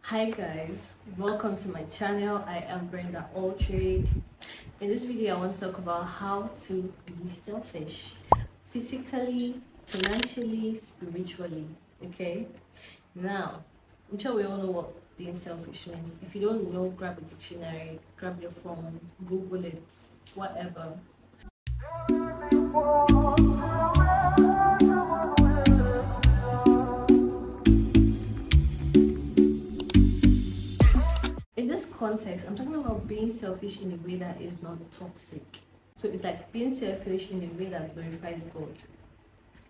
Hi guys, welcome to my channel. I am Brenda Altraide. In this video, I want to talk about how to be selfish physically, financially, spiritually. Okay, now I'm sure we all know what being selfish means. If you don't know, grab a dictionary, grab your phone, Google it, whatever. In this context, I'm talking about being selfish in a way that is not toxic. So it's like being selfish in a way that glorifies God.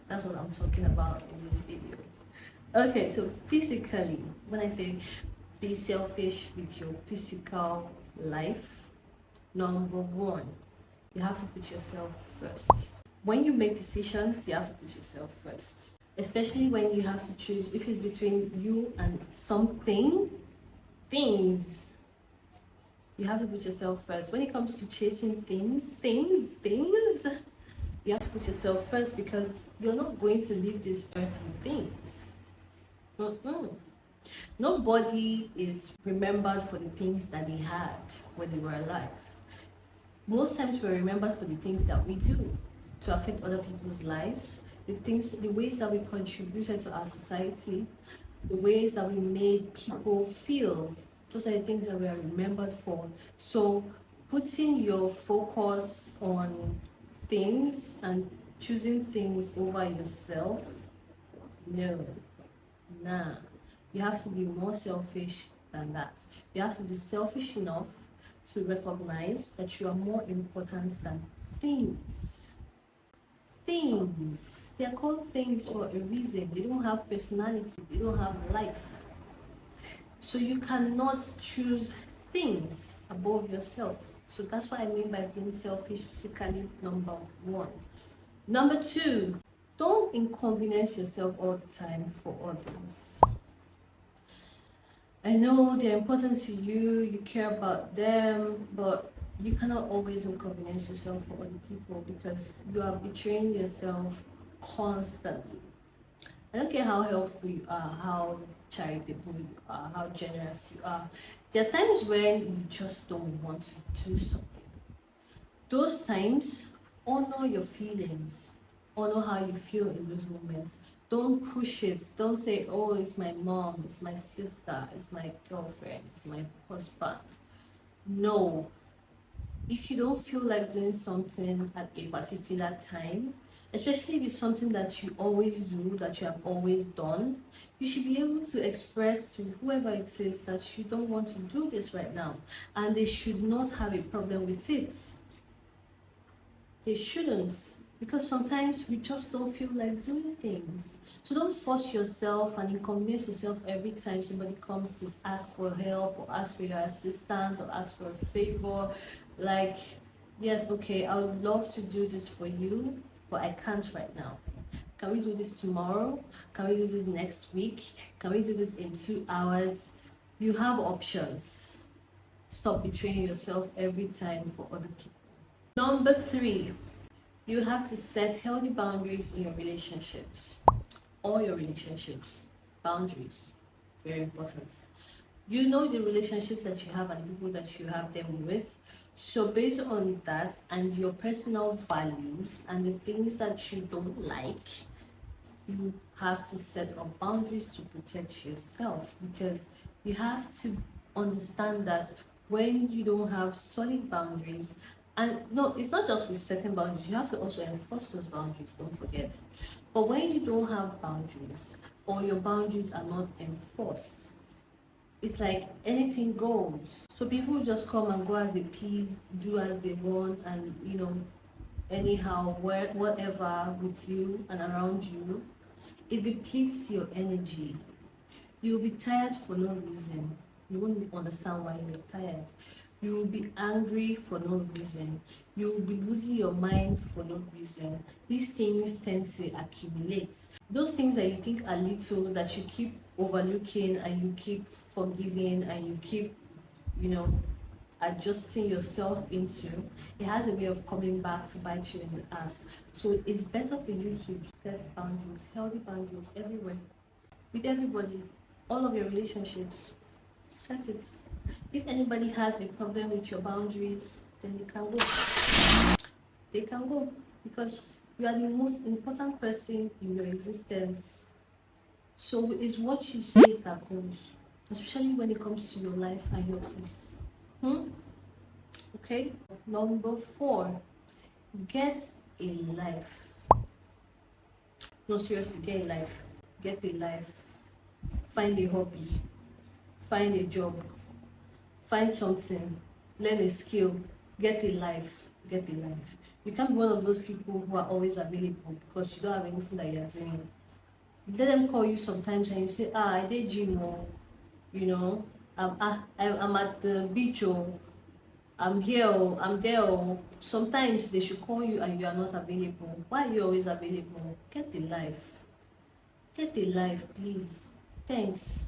That's what I'm talking about in this video. Okay, so physically, when I say be selfish with your physical life, number one, you have to put yourself first. When you make decisions, you have to put yourself first. Especially when you have to choose if it's between you and something, things. You have to put yourself first. When it comes to chasing things, you have to put yourself first because you're not going to leave this earth with things. Mm-mm. Nobody is remembered for the things that they had when they were alive. Most times we're remembered for the things that we do to affect other people's lives, the ways that we contributed to our society, the ways that we made people feel. Those are the things that we are remembered for. So putting your focus on things and choosing things over yourself, no, nah. You have to be more selfish than that. You have to be selfish enough to recognize that you are more important than things. Things. They are called things for a reason. They don't have personality, they don't have life. So you cannot choose things above yourself. So that's what I mean by being selfish physically, number one. Number two, don't inconvenience yourself all the time for others. I know they're important to you, you care about them, but you cannot always inconvenience yourself for other people because you are betraying yourself constantly. I don't care how helpful you are, how charitable you are, how generous you are. There are times when you just don't want to do something. Those times, honor your feelings, honor how you feel in those moments. Don't push it. Don't say, oh, it's my mom, it's my sister, it's my girlfriend, it's my husband. No. If you don't feel like doing something at a particular time, especially if it's something that you always do, that you have always done, you should be able to express to whoever it is that you don't want to do this right now, and they should not have a problem with it. They shouldn't, because sometimes you just don't feel like doing things. So don't force yourself and inconvenience yourself every time somebody comes to ask for help or ask for your assistance or ask for a favor. Like, yes, okay, I would love to do this for you, but I can't right now. Can we do this tomorrow? Can we do this next week? Can we do this in 2 hours? You have options. Stop betraying yourself every time for other people. Number three, you have to set healthy boundaries in your relationships. All your relationships, boundaries, very important. You know the relationships that you have and the people that you have them with. So based on that and your personal values and the things that you don't like, you have to set up boundaries to protect yourself, because you have to understand that when you don't have solid boundaries, and no, it's not just with setting boundaries, you have to also enforce those boundaries, don't forget. But when you don't have boundaries or your boundaries are not enforced, it's like anything goes. So people just come and go as they please, do as they want, and anyhow, whatever with you and around you. It depletes your energy. You'll be tired for no reason. You won't understand why you're tired. You will be angry for no reason. You will be losing your mind for no reason. These things tend to accumulate. Those things that you think are little, that you keep overlooking and you keep forgiving and you keep, you know, adjusting yourself into, it has a way of coming back to bite you in the ass. So it's better for you to set boundaries, healthy boundaries everywhere, with everybody, all of your relationships. Set it. If anybody has a problem with your boundaries, then they can go. They can go, because you are the most important person in your existence. So it's what you say that goes, especially when it comes to your life and your peace. Okay. Number 4, get a life. No, seriously, get a life. Get a life. Find a hobby. Find a job. Find something. Learn a skill. Get a life. Get a life. You can't be one of those people who are always available because you don't have anything that you're doing. Let them call you sometimes and you say, I did gym, or I'm at the beach, or I'm here, or I'm there, or sometimes they should call you and you are not available. Why are you always available? Get a life. Get a life, please. Thanks.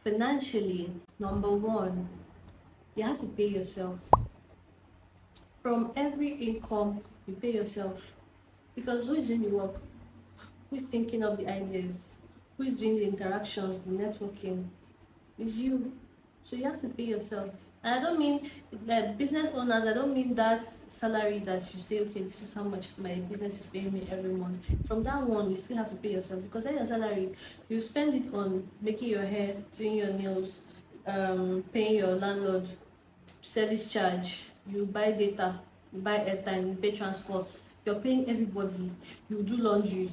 Financially, number 1, you have to pay yourself. From every income, you pay yourself. Because who is doing the work? Who is thinking of the ideas? Who is doing the interactions, the networking? It's you. So you have to pay yourself. And I don't mean like business owners, I don't mean that salary that you say, okay, this is how much my business is paying me every month. From that one, you still have to pay yourself, because then your salary, you spend it on making your hair, doing your nails, paying your landlord, service charge, you buy data, you buy airtime, you pay transport, you're paying everybody, you do laundry,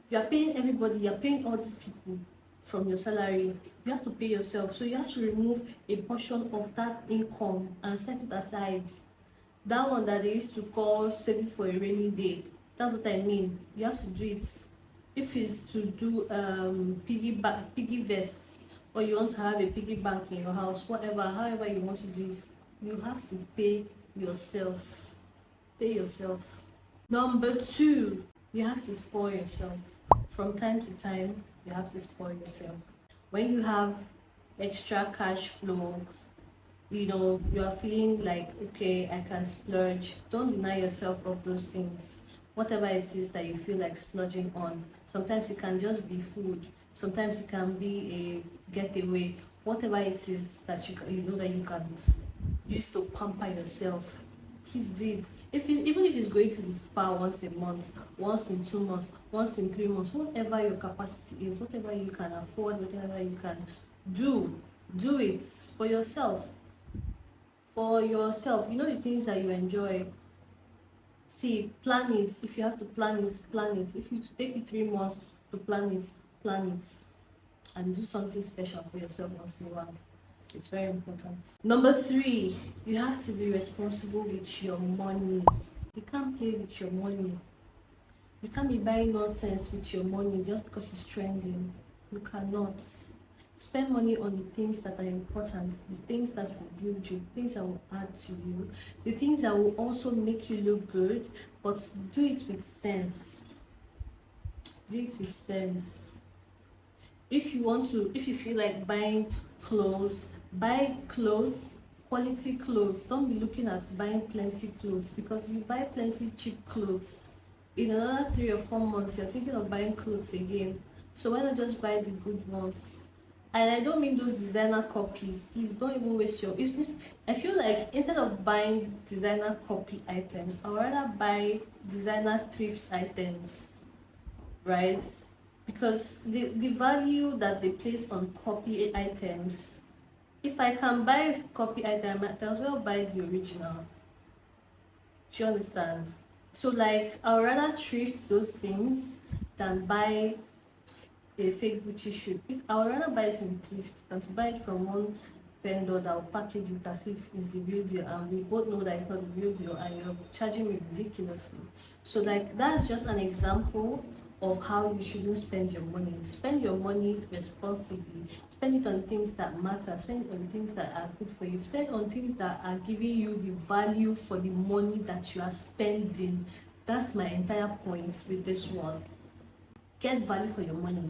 you are paying everybody, you're paying all these people from your salary. You have to pay yourself. So you have to remove a portion of that income and set it aside. That one that they used to call saving for a rainy day, that's what I mean. You have to do it. If it's to do piggy vests, or you want to have a piggy bank in your house, whatever, however you want to do it, you have to pay yourself. Pay yourself. Number 2, you have to spoil yourself. From time to time, you have to spoil yourself. When you have extra cash flow, you are feeling like, okay, I can splurge. Don't deny yourself of those things. Whatever it is that you feel like splurging on. Sometimes it can just be food. Sometimes it can be a getaway. Whatever it is that you know that you can use to pamper yourself, please do it. Even if it's going to the spa once a month, once in 2 months, once in 3 months, whatever your capacity is, whatever you can afford, whatever you can do it for yourself. For yourself, the things that you enjoy. See, plan it. If you have to plan it, plan it. If it take you 3 months to plan it, plan it, and do something special for yourself once in a while. It's very important. Number 3, you have to be responsible with your money. You can't play with your money. You can't be buying nonsense with your money just because it's trending. You cannot. Spend money on the things that are important, the things that will build you, the things that will add to you, the things that will also make you look good, but do it with sense. Do it with sense. If you feel like buying clothes, buy clothes, quality clothes. Don't be looking at buying plenty clothes, because if you buy plenty cheap clothes, in another 3 or 4 months you're thinking of buying clothes again. So why not just buy the good ones? And I don't mean those designer copies. Please don't even waste your. I feel like instead of buying designer copy items, I would rather buy designer thrift items, right? Because the value that they place on copy items, if I can buy copy item, I might as well buy the original. Do you understand? So like, I would rather thrift those things than buy a fake Gucci shoe. I would rather buy it in thrift than to buy it from one vendor that will package it as if it's the real deal, and we both know that it's not the real deal, and you're charging me ridiculously. So like, that's just an example of how you shouldn't spend your money. Spend your money responsibly. Spend it on things that matter. Spend it on things that are good for you. Spend on things that are giving you the value for the money that you are spending. That's my entire point with this one. Get value for your money.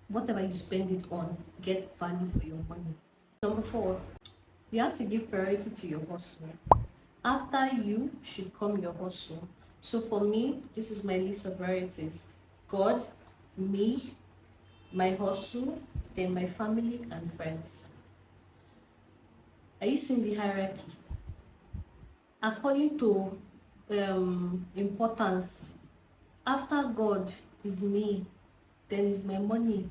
Whatever you spend it on, get value for your money. Number 4, you have to give priority to your hustle. After you should come your hustle. So for me, this is my list of priorities: God, me, my hustle, then my family and friends. Are you seeing the hierarchy? According to importance, after God is me, then is my money.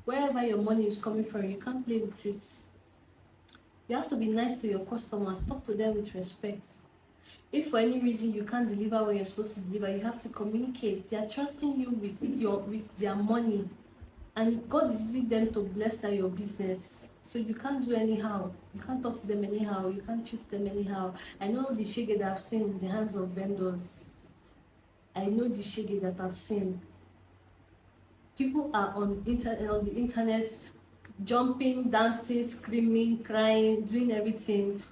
Wherever your money is coming from, you can't play with it. You have to be nice to your customers, talk to them with respect. If for any reason you can't deliver what you're supposed to deliver, you have to communicate. They are trusting you with their money, and God is using them to bless that your business. So you can't do anyhow. You can't talk to them anyhow. You can't treat them anyhow. I know the shege that I've seen in the hands of vendors. I know the shege that I've seen. People are on the internet, jumping, dancing, screaming, crying, doing everything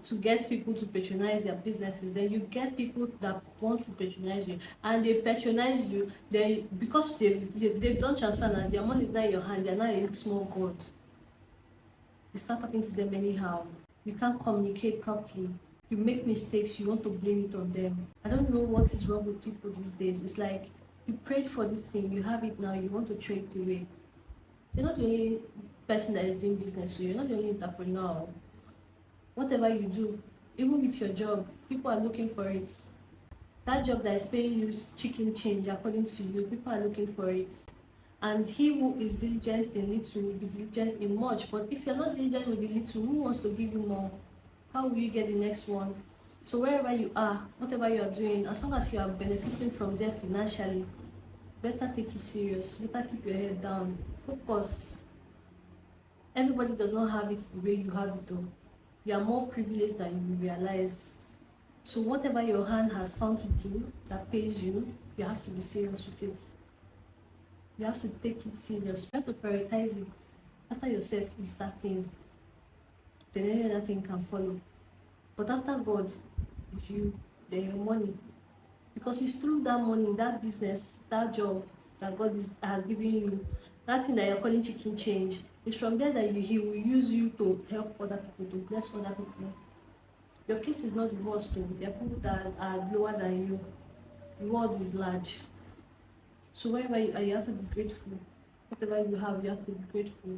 to get people to patronize their businesses. Then you get people that want to patronize you, and they patronize you. Then because they've done transfer and their money is not in your hand, they're not a small god. You start talking to them anyhow. You can't communicate properly. You make mistakes, you want to blame it on them. I don't know what is wrong with people these days. It's like you prayed for this thing, you have it now, you want to throw it away. You're not the only person that is doing business, so you're not the only entrepreneur. Whatever you do, even with your job, people are looking for it. That job that is paying you chicken change according to you, people are looking for it. And he who is diligent in little will be diligent in much. But if you're not diligent with the little, who wants to give you more? How will you get the next one? So wherever you are, whatever you are doing, as long as you are benefiting from them financially, better take it serious. Better keep your head down. Focus. Everybody does not have it the way you have it though. You are more privileged than you realize. So whatever your hand has found to do that pays you, you have to be serious with it. You have to take it serious. You have to prioritize it. After yourself is that thing, then any other thing can follow. But after God is you, then your money. Because it's through that money, that business, that job that God has given you, that thing that you're calling chicken change, it's from there that he will use you to help other people, to bless other people. Your case is not the worst though. There are people that are lower than you. The world is large. So wherever you are, you have to be grateful. Whatever you have to be grateful.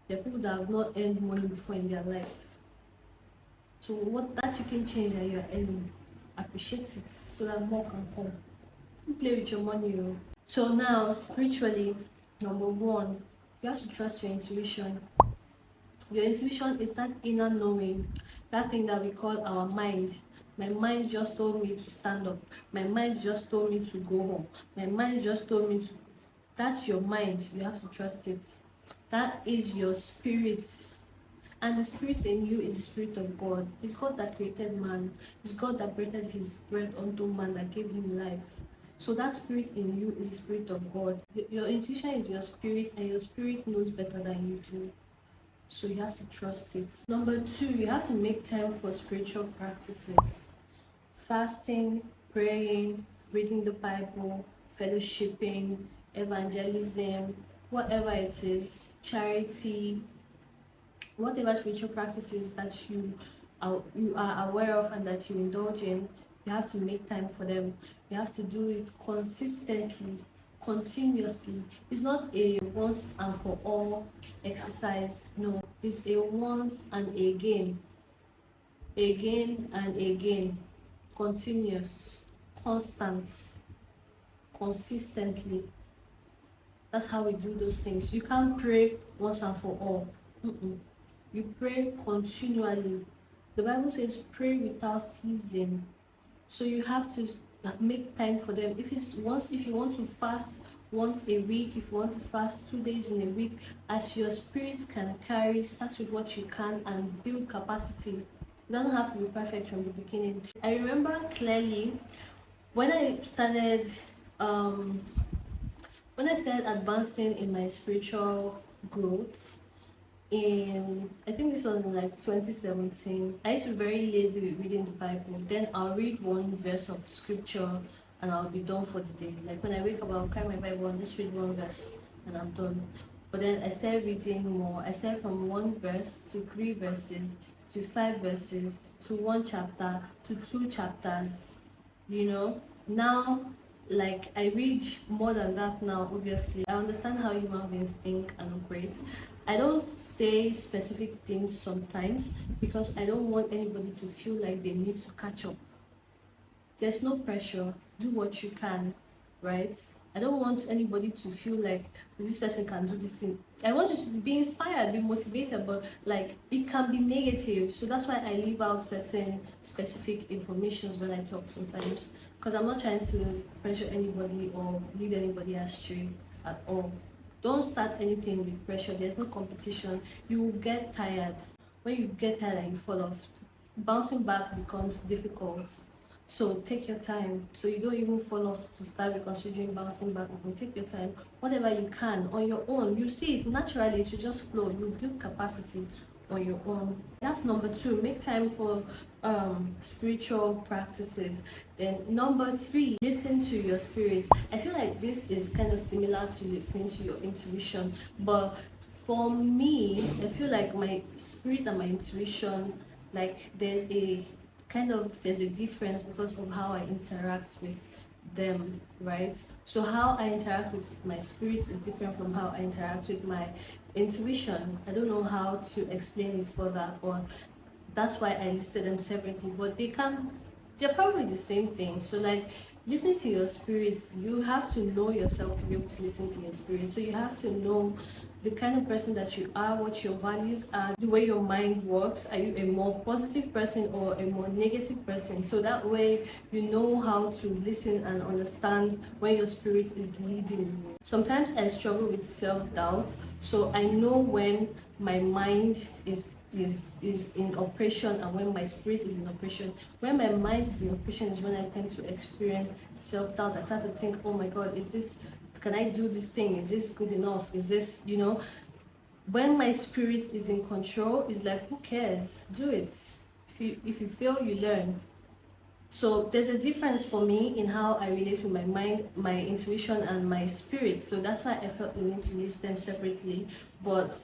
There are people that have not earned money before in their life. So what that chicken change that you are earning, appreciate it so that more can come. Don't play with your money. So now, spiritually, number one, you have to trust your intuition. Your intuition is that inner knowing, that thing that we call our mind. My mind just told me to stand up. My mind just told me to go home. My mind just told me to. That's your mind. You have to trust it. That is your spirit. And the spirit in you is the spirit of God. It's God that created man. It's God that breathed his breath onto man, that gave him life. So that spirit in you is the spirit of God. Your intuition is your spirit, and your spirit knows better than you do. So you have to trust it. Number two, you have to make time for spiritual practices. Fasting, praying, reading the Bible, fellowshipping, evangelism, whatever it is, charity, whatever spiritual practices that you are aware of and that you indulge in, you have to make time for them. You have to do it consistently, continuously. It's not a once and for all exercise. No, it's a once and again and again, continuous, constant, consistently. That's how we do those things. You can't pray once and for all. You pray continually. The Bible says pray without ceasing. So you have to make time for them. If you want to fast once a week, if you want to fast 2 days in a week, as your spirit can carry, start with what you can and build capacity. It doesn't have to be perfect from the beginning. I remember clearly when I started advancing in my spiritual growth, I think this was in like 2017. I used to be very lazy with reading the Bible. Then I'll read one verse of scripture and I'll be done for the day. Like when I wake up, I'll carry my Bible and just read one verse and I'm done. But then I started reading more. I started from 1 verse to 3 verses to 5 verses to 1 chapter to 2 chapters. Now, like, I read more than that now. Obviously I understand how human beings think and operate. I don't say specific things sometimes because I don't want anybody to feel like they need to catch up. There's no pressure. Do what you can, right? I don't want anybody to feel like this person can do this thing. I want you to be inspired, be motivated, but like it can be negative. So that's why I leave out certain specific informations when I talk sometimes, because I'm not trying to pressure anybody or lead anybody astray at all. Don't start anything with pressure. There's no competition. You will get tired. When you get tired and you fall off, bouncing back becomes difficult. So take your time, so you don't even fall off to start reconsidering bouncing back. You take your time, whatever you can on your own. You see it naturally, it will just flow. You build capacity on your own. That's number 2. Make time for spiritual practices. Then number 3, listen to your spirit. I feel like this is kind of similar to listening to your intuition, but for me, I feel like my spirit and my intuition, like there's a difference because of how I interact with them, right? So how I interact with my spirit is different from how I interact with my intuition. I don't know how to explain it further, or that's why I listed them separately, but they're probably the same thing. So like, listen to your spirit. You have to know yourself to be able to listen to your spirit. So you have to know the kind of person that you are, what your values are, the way your mind works. Are you a more positive person or a more negative person? So that way you know how to listen and understand when your spirit is leading you. Sometimes I struggle with self-doubt, so I know when my mind is in operation and when my spirit is in operation. When my mind is in operation is when I tend to experience self-doubt. I start to think, oh my god, can I do this thing? Is this good enough? Is this, when my spirit is in control, it's like, who cares? Do it. If you fail, you learn. So there's a difference for me in how I relate with my mind, my intuition, and my spirit. So that's why I felt the need to list them separately. But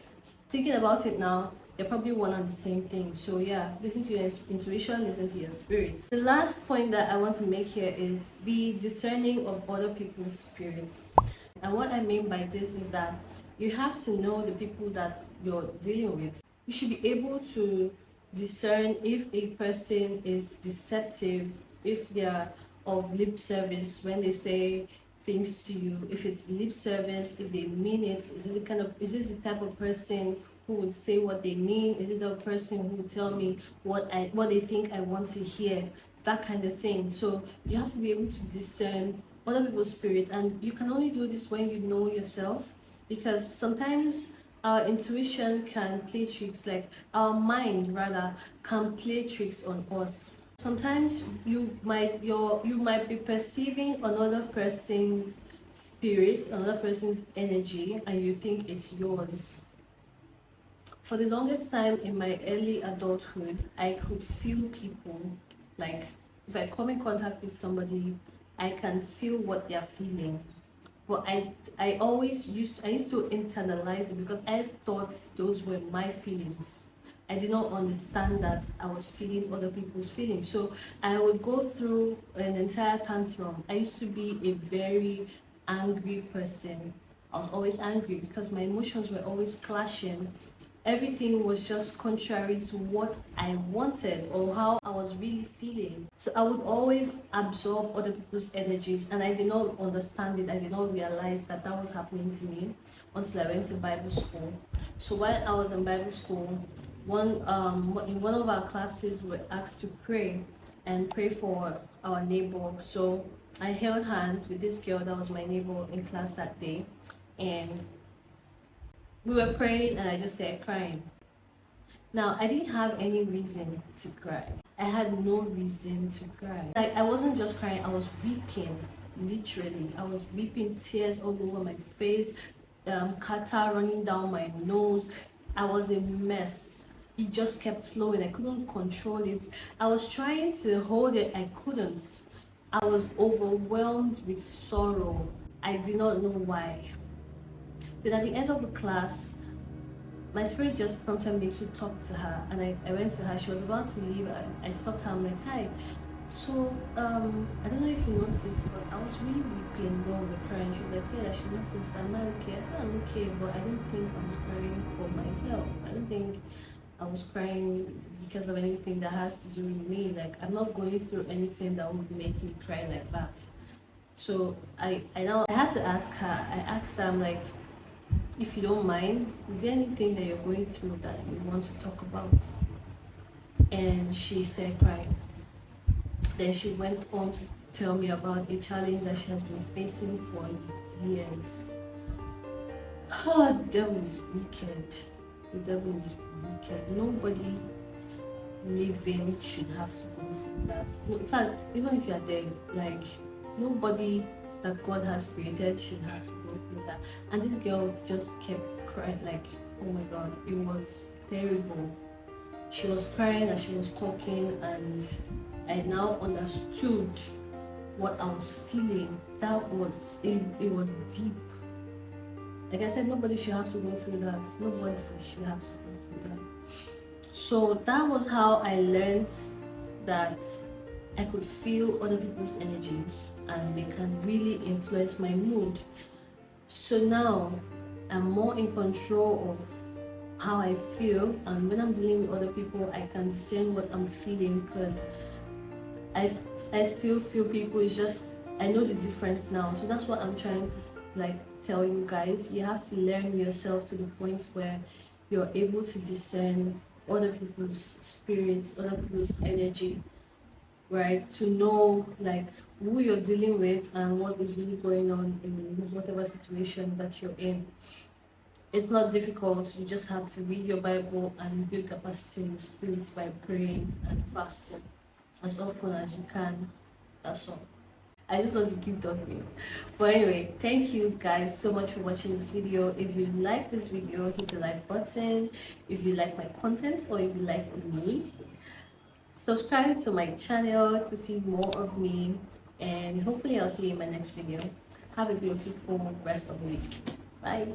thinking about it now, they're probably one and the same thing. So yeah, listen to your intuition, listen to your spirit. The last point that I want to make here is be discerning of other people's spirits. And what I mean by this is that you have to know the people that you're dealing with. You should be able to discern if a person is deceptive, if they are of lip service when they say things to you, if it's lip service, if they mean it. Is this the type of person who would say what they mean? Is it a person who would tell me what they think I want to hear? That kind of thing. So you have to be able to discern other people's spirit, and you can only do this when you know yourself, because sometimes our intuition can play tricks, like our mind rather can play tricks on us. Sometimes you might be perceiving another person's spirit, another person's energy, and you think it's yours. For the longest time in my early adulthood, I could feel people. Like, if I come in contact with somebody, I can feel what they're feeling. But I used to internalize it because I thought those were my feelings. I did not understand that I was feeling other people's feelings. So I would go through an entire tantrum. I used to be a very angry person. I was always angry because my emotions were always clashing. Everything was just contrary to what I wanted or how I was really feeling. So I would always absorb other people's energies, and I did not understand it. I did not realize that that was happening to me until I went to Bible school. So while I was in Bible school, in one of our classes, we were asked to pray for our neighbor. So I held hands with this girl that was my neighbor in class that day, and we were praying, and I just started crying. Now, I didn't have any reason to cry. I had no reason to cry. Like, I wasn't just crying, I was weeping. Literally, I was weeping, tears all over my face, catarrh running down my nose. I was a mess. It just kept flowing. I couldn't control it. I was trying to hold it, I couldn't. I was overwhelmed with sorrow. I did not know why. Then at the end of the class, my spirit just prompted me to talk to her, and I went to her. She was about to leave. I stopped her. I'm like, hi, So I don't know if you noticed, but I was really weeping when we were crying. She's like, yeah, she noticed. Am I okay? I said I'm okay, but I don't think I was crying for myself. I don't think I was crying because of anything that has to do with me. Like I'm not going through anything that would make me cry like that. So I had to ask her. I asked her, I'm like, if you don't mind, is there anything that you're going through that you want to talk about? And she started crying. Then she went on to tell me about a challenge that she has been facing for years. Oh, the devil is wicked. The devil is wicked. Nobody living should have to go through that. No, in fact, even if you're dead, like nobody that God has created should have to go through that. And this girl just kept crying, like, oh my god, it was terrible. She was crying and she was talking, and I now understood what I was feeling. That was it was deep. Like I said, nobody should have to go through that. Nobody should have to go through that. So that was how I learned that I could feel other people's energies and they can really influence my mood. So now I'm more in control of how I feel, and when I'm dealing with other people, I can discern what I'm feeling because I I still feel people. It's just I know the difference now. So that's what I'm trying to like tell you guys. You have to learn yourself to the point where you're able to discern other people's spirits, other people's energy, right? To know like who you're dealing with and what is really going on in whatever situation that you're in. It's not difficult. You just have to read your Bible and build capacity in the spirit by praying and fasting as often as you can. That's all. I just want to keep talking. But anyway, thank you guys so much for watching this video. If you like this video, hit the like button. If you like my content or if you like me, subscribe to my channel to see more of me. And hopefully I'll see you in my next video. Have a beautiful rest of the week. Bye.